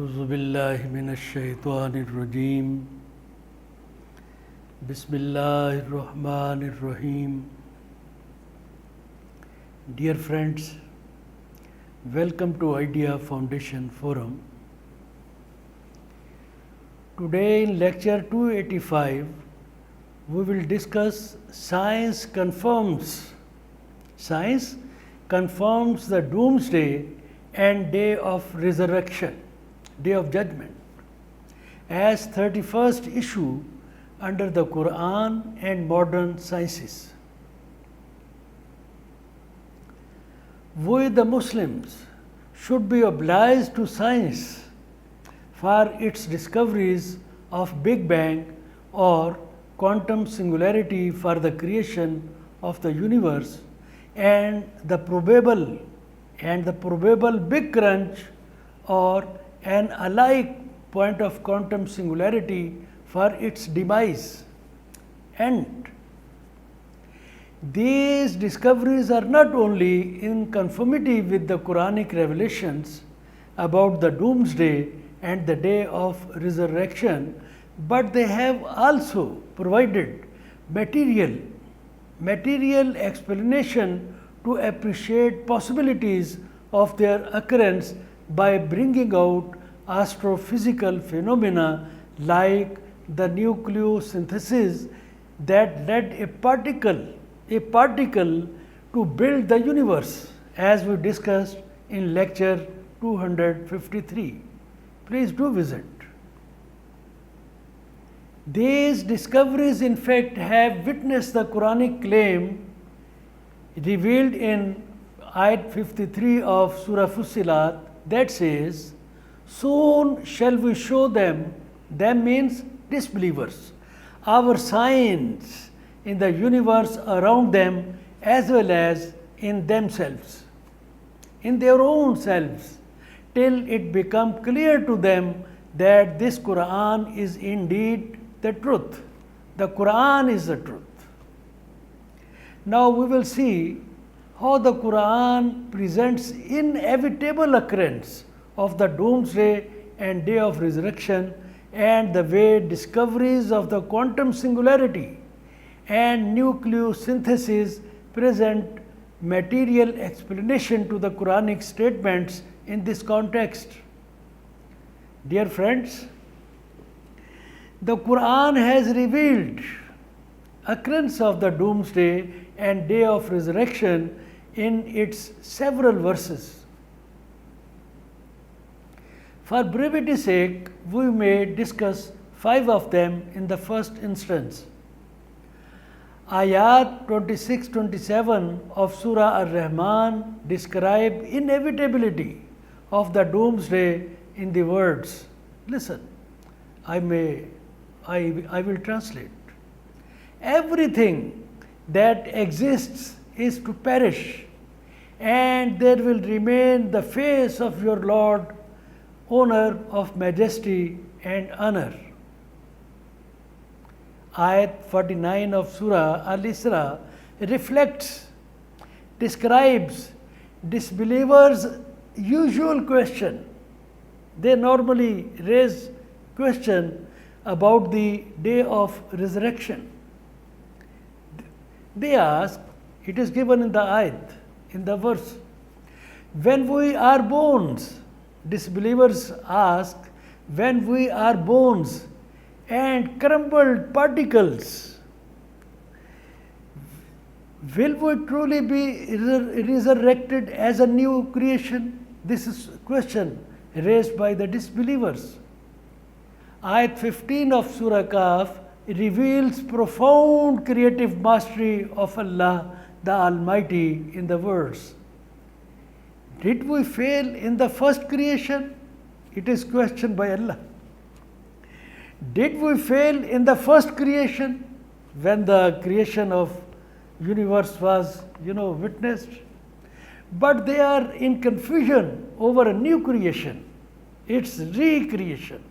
أعوذ بالله من الشيطان الرجيم بسم الله الرحمن الرحيم. Dear friends, welcome to Idea Foundation Forum. Today in lecture 285, we will discuss science confirms the doomsday and day of resurrection, day of judgment, as 31st issue under the Qur'an and Modern Sciences. We the Muslims should be obliged to science for its discoveries of Big Bang or quantum singularity for the creation of the universe and the probable Big Crunch or an alike point of quantum singularity for its demise. And these discoveries are not only in conformity with the Qur'anic revelations about the doomsday and the day of resurrection, but they have also provided material explanation to appreciate possibilities of their occurrence by bringing out astrophysical phenomena like the nucleosynthesis that led a particle to build the universe, as we discussed in lecture 253. Please do visit. These discoveries in fact have witnessed the Quranic claim revealed in ayat 53 of Surah Fussilat that says, "Soon shall we show them means disbelievers, our signs in the universe around them as well as in themselves, in their own selves, till it become clear to them that this Quran is indeed the truth." The Quran is the truth. Now we will see how the Quran presents inevitable occurrence of the doomsday and day of resurrection, and the way discoveries of the quantum singularity and nucleosynthesis present material explanation to the Quranic statements in this context. Dear friends, the Quran has revealed occurrence of the doomsday and day of resurrection in its several verses. For brevity's sake, we may discuss 5 of them in the first instance. Ayat 26-27 of Surah Ar-Rahman describe inevitability of the doomsday in the words. Listen, I will translate. Everything that exists is to perish, and there will remain the face of your Lord, owner of majesty and honor. Ayat 49 of Surah Al-Isra describes disbelievers' usual question. They normally raise question about the day of resurrection. They ask, it is given in the ayat, in the verse, when we are bones, disbelievers ask, when we are bones and crumbled particles, will we truly be resurrected as a new creation? This is a question raised by the disbelievers. Ayat 15 of Surah Kahf reveals profound creative mastery of Allah the Almighty in the words, did we fail in the first creation? It is questioned by Allah. Did we fail in the first creation when the creation of universe was, witnessed? But they are in confusion over a new creation. It's recreation.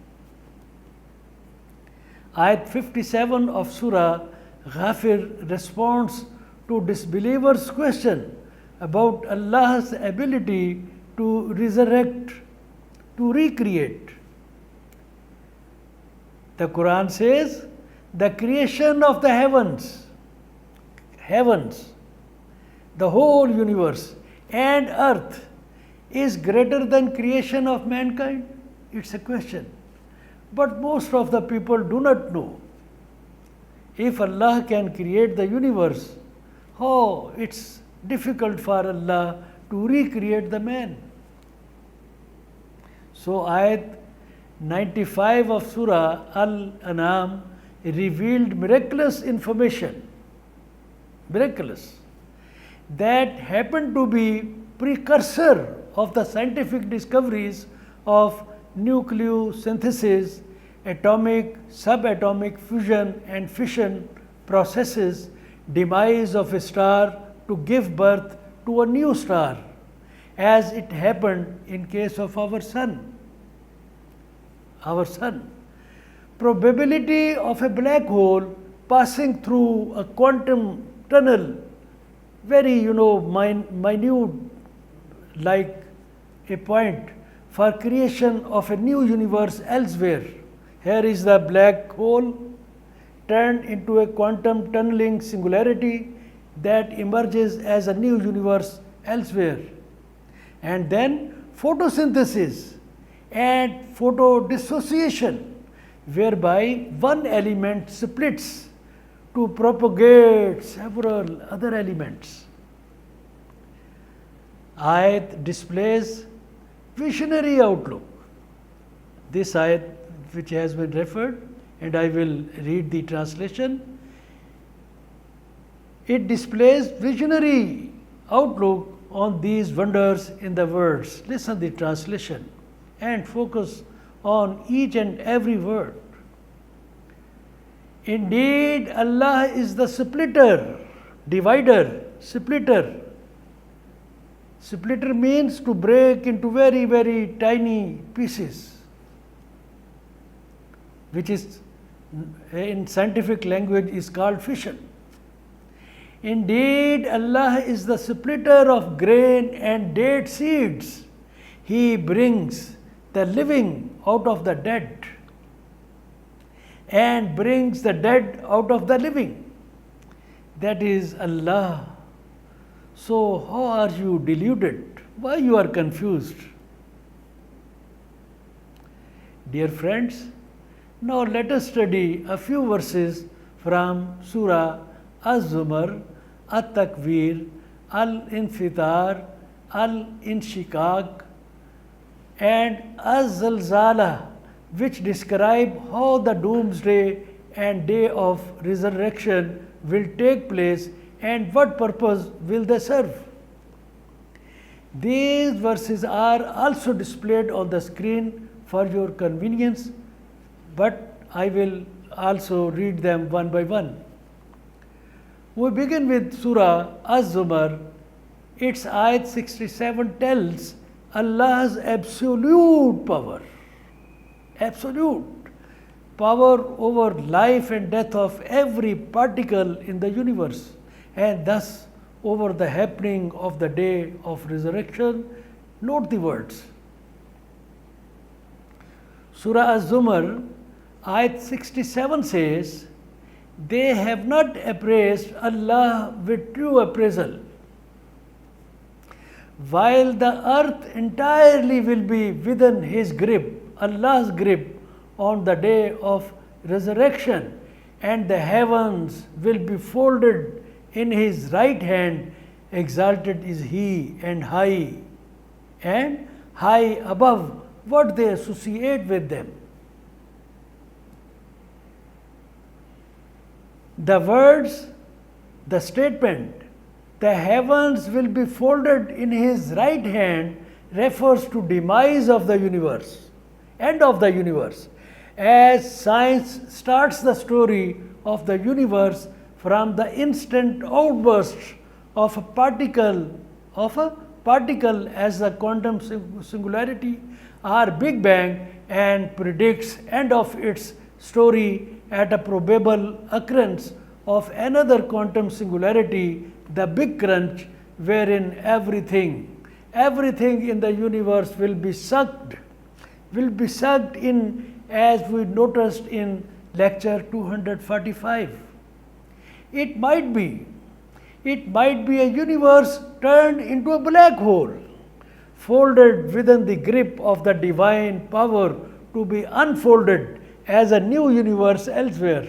Ayat 57 of Surah Ghafir responds to disbelievers' question about Allah's ability to resurrect, to recreate. The Quran says the creation of the heavens, the whole universe and earth is greater than creation of mankind. It's a question. But most of the people do not know. If Allah can create the universe, how it's difficult for Allah to recreate the man. So ayat 95 of Surah Al-An'am revealed miraculous information, miraculous, that happened to be precursor of the scientific discoveries of nucleosynthesis, atomic, subatomic fusion and fission processes, demise of a star to give birth to a new star, as it happened in case of our sun. Our sun. Probability of a black hole passing through a quantum tunnel, very minute, like a point, for creation of a new universe elsewhere. Here is the black hole turned into a quantum tunneling singularity that emerges as a new universe elsewhere. And then photosynthesis and photodissociation, whereby one element splits to propagate several other elements. Ayat displays visionary outlook. This ayat which has been referred, and I will read the translation. It displays visionary outlook on these wonders in the words. Listen the translation and focus on each and every word. Indeed, Allah is the splitter, divider, splitter. Splitter means to break into very, very tiny pieces, which is in scientific language is called fission. Indeed, Allah is the splitter of grain and date seeds. He brings the living out of the dead and brings the dead out of the living. That is Allah. So how are you deluded? Why you are confused? Dear friends, now let us study a few verses from Surah Az-Zumar, At-Takwir, Al-Infitar, Al-Inshikak and Az-Zalzala, which describe how the doomsday and day of resurrection will take place and what purpose will they serve. These verses are also displayed on the screen for your convenience, but I will also read them one by one. We begin with Surah Az-Zumar. Its ayat 67 tells Allah's absolute power over life and death of every particle in the universe, and thus over the happening of the day of resurrection. Note the words. Surah Az-Zumar, ayat 67 says, they have not appraised Allah with true appraisal, while the earth entirely will be within His grip, Allah's grip, on the day of resurrection, and the heavens will be folded in His right hand. Exalted is He and high above what they associate with them. The words, the statement, the heavens will be folded in His right hand, refers to demise of the universe, end of the universe, as science starts the story of the universe from the instant outburst of a particle as a quantum singularity or Big Bang, and predicts end of its story at a probable occurrence of another quantum singularity, the Big Crunch, wherein everything in the universe will be sucked in, as we noticed in lecture 245. It might be a universe turned into a black hole, folded within the grip of the divine power to be unfolded as a new universe elsewhere,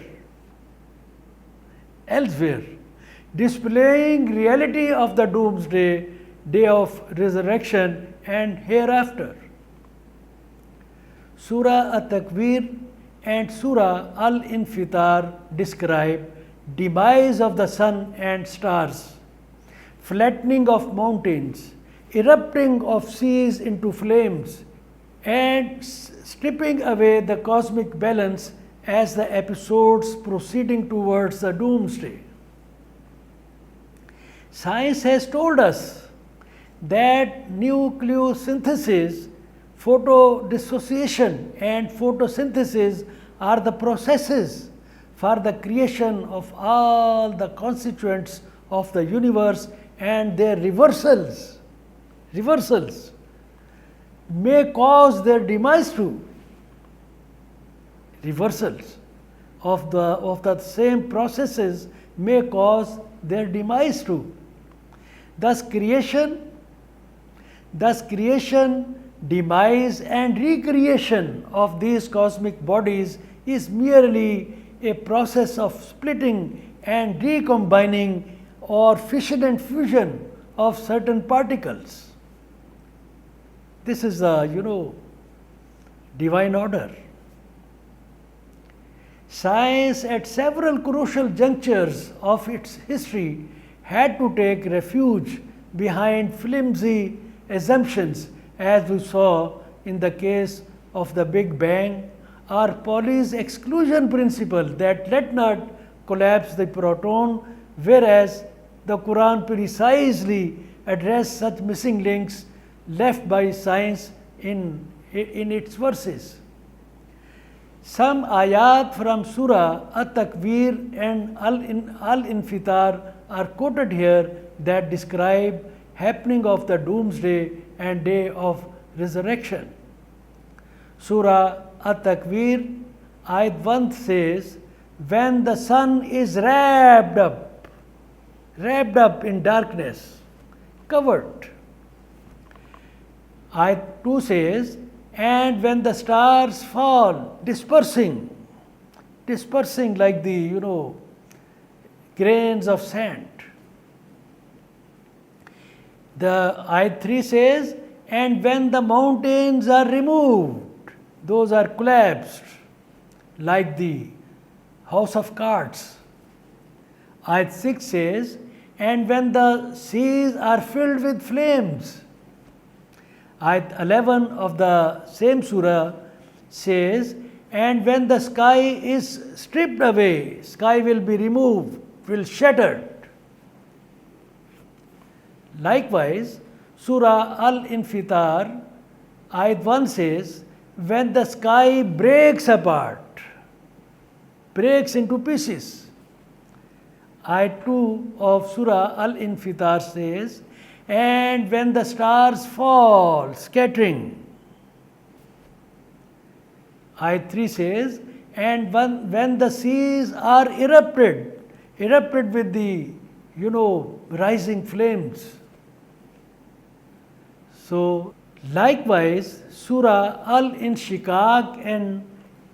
displaying reality of the doomsday, day of resurrection and hereafter. Surah At-Takwir and Surah Al-Infitar describe demise of the sun and stars, flattening of mountains, erupting of seas into flames, and stripping away the cosmic balance as the episodes proceeding towards the doomsday. Science has told us that nucleosynthesis, photodissociation, and photosynthesis are the processes for the creation of all the constituents of the universe, and their reversals may cause their demise too. Reversals of the same processes may cause their demise too. Thus creation, demise and recreation of these cosmic bodies is merely a process of splitting and recombining or fission and fusion of certain particles. This is the divine order. Science at several crucial junctures of its history had to take refuge behind flimsy assumptions, as we saw in the case of the Big Bang, or Pauli's exclusion principle that let not collapse the proton, whereas the Quran precisely addressed such missing links left by science in its verses. Some ayat from Surah At-Takwir and Al-Infitar are quoted here that describe happening of the doomsday and day of resurrection. Surah At-Takwir, ayat 1 says, when the sun is wrapped up in darkness, covered. Ayat 2 says, and when the stars fall, dispersing like the grains of sand. The ayat 3 says, and when the mountains are removed, those are collapsed like the house of cards. Ayat 6 says, and when the seas are filled with flames. Ayat 11 of the same surah says, and when the sky is stripped away, sky will be removed, will shattered. Likewise, Surah Al-Infitar, ayat 1 says, when the sky breaks apart, breaks into pieces. Ayat 2 of Surah Al-Infitar says, and when the stars fall, scattering. Ayat 3 says, and when the seas are erupted with the rising flames. So likewise, Surah Al-Inshiqaq and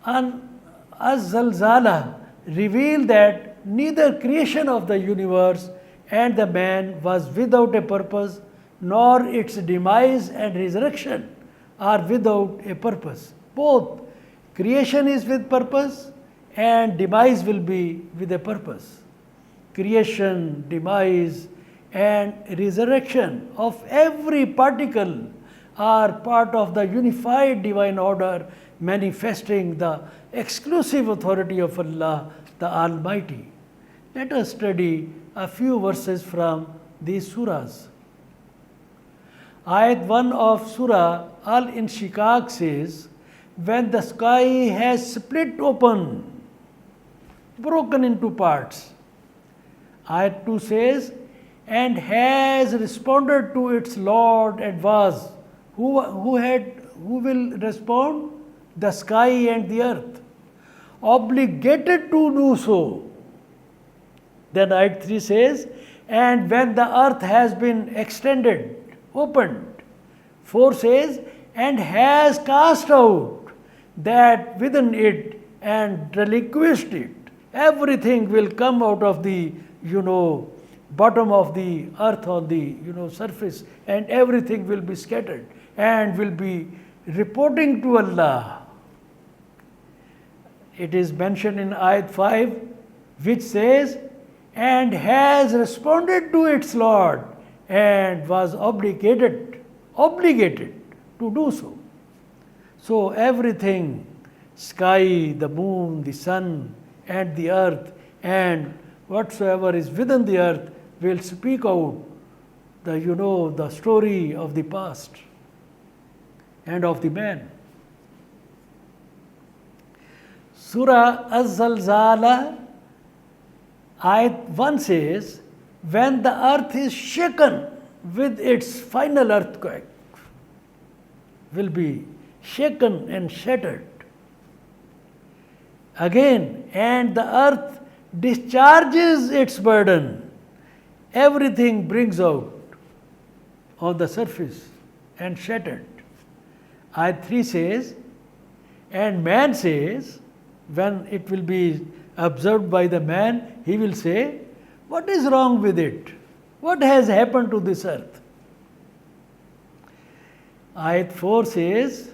Az-Zalzala reveal that neither creation of the universe and the man was without a purpose, nor its demise and resurrection are without a purpose. Both creation is with purpose and demise will be with a purpose. Creation, demise and resurrection of every particle are part of the unified divine order, manifesting the exclusive authority of Allah, the Almighty. Let us study a few verses from these surahs. Ayat 1 of Surah Al-Inshiqaq says, when the sky has split open, broken into parts. Ayat 2 says, and has responded to its Lord and was. Who will respond? The sky and the earth. obligated to do so. Then ayat 3 says, and when the earth has been extended, opened. 4 says, and has cast out that within it and relinquished it. Everything will come out of the, bottom of the earth on the, surface, and everything will be scattered and will be reporting to Allah. It is mentioned in ayat 5, which says, and has responded to its Lord and was obligated to do so. So everything, sky, the moon, the sun, and the earth, and whatsoever is within the earth will speak out the story of the past and of the man. Surah Az-Zalzala, ayat 1 says, when the earth is shaken with its final earthquake, will be shaken and shattered. Again, and the earth discharges its burden. Everything brings out on the surface and shattered. Ayat 3 says, and man says, when it will be observed by the man, he will say, what is wrong with it? What has happened to this earth? Ayat 4 says,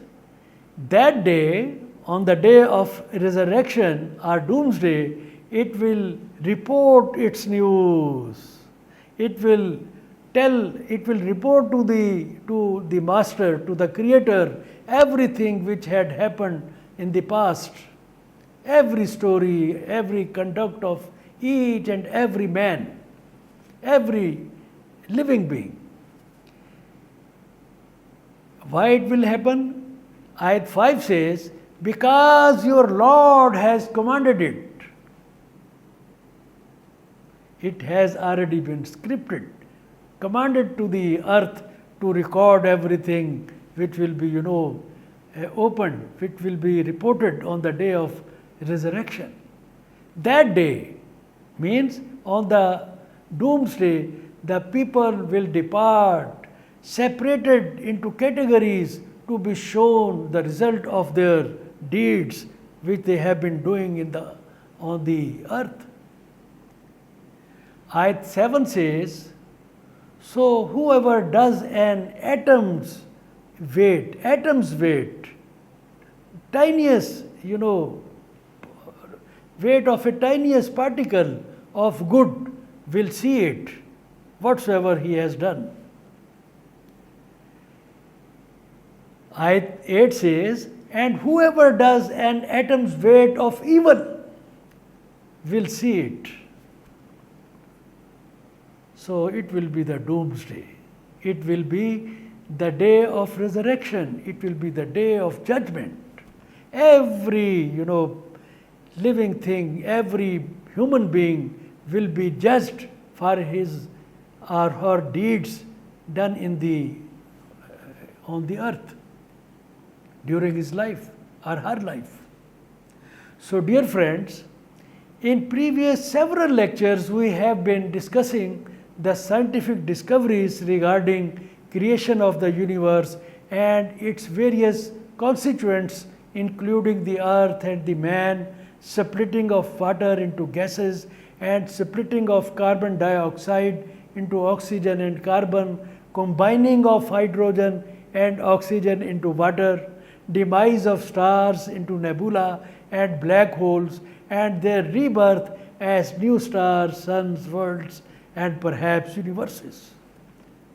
that day, on the day of resurrection or doomsday, it will report its news. It will report to the master, to the creator, everything which had happened in the past. Every story, every conduct of each and every man, every living being. Why it will happen? Ayat 5 says, because your Lord has commanded it. It has already been scripted, commanded to the earth to record everything which will be, opened, which will be reported on the day of resurrection. That day means on the doomsday, the people will depart, separated into categories to be shown the result of their deeds which they have been doing on the earth. Ayat 7 says, so whoever does an atom's weight, tiniest, weight of a tiniest particle of good will see it, whatsoever he has done. Ayat 8 says, and whoever does an atom's weight of evil will see it. So it will be the doomsday. It will be the day of resurrection. It will be the day of judgment. Every, living thing, every human being will be judged for his or her deeds done on the earth during his life or her life. So dear friends, in previous several lectures we have been discussing the scientific discoveries regarding creation of the universe and its various constituents, including the earth and the man, splitting of water into gases and splitting of carbon dioxide into oxygen and carbon, combining of hydrogen and oxygen into water, demise of stars into nebula and black holes, and their rebirth as new stars, suns, worlds, and perhaps universes.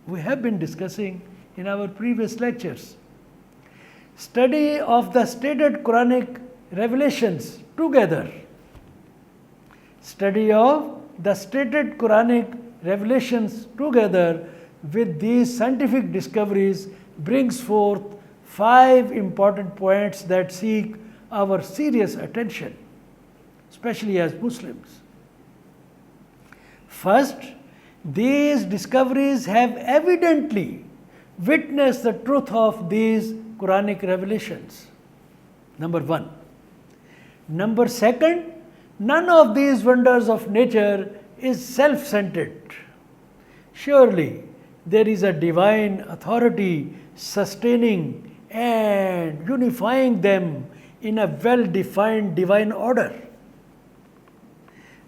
We have been discussing in our previous lectures. Study of the stated Quranic revelations together. Study of the stated Quranic revelations together with these scientific discoveries brings forth 5 important points that seek our serious attention, especially as Muslims. First, these discoveries have evidently witnessed the truth of these Quranic revelations. Number 1, Number second, none of these wonders of nature is self-centered. Surely there is a divine authority sustaining and unifying them in a well-defined divine order.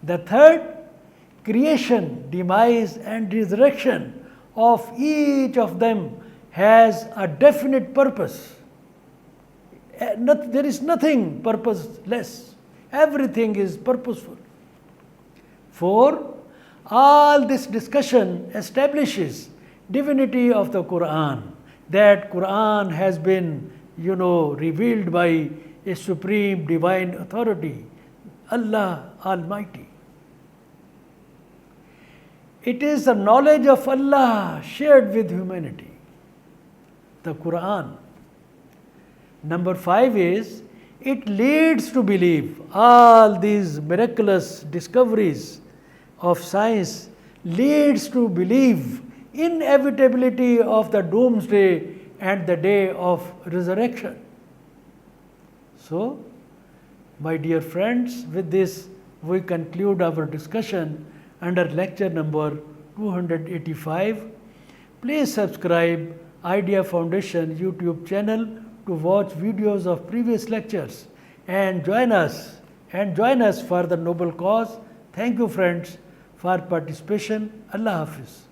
The third, creation, demise and resurrection of each of them has a definite purpose. There is nothing purposeless. Everything is purposeful. 4. All this discussion establishes divinity of the Quran, that Quran has been, revealed by a supreme divine authority, Allah Almighty. It is the knowledge of Allah shared with humanity, the Quran. Number 5 is, it leads to believe. All these miraculous discoveries of science leads to believe inevitability of the doomsday and the day of resurrection. So, my dear friends, with this we conclude our discussion under lecture number 285. Please subscribe Idea Foundation YouTube channel to watch videos of previous lectures and join us for the noble cause. Thank you friends for participation. Allah Hafiz.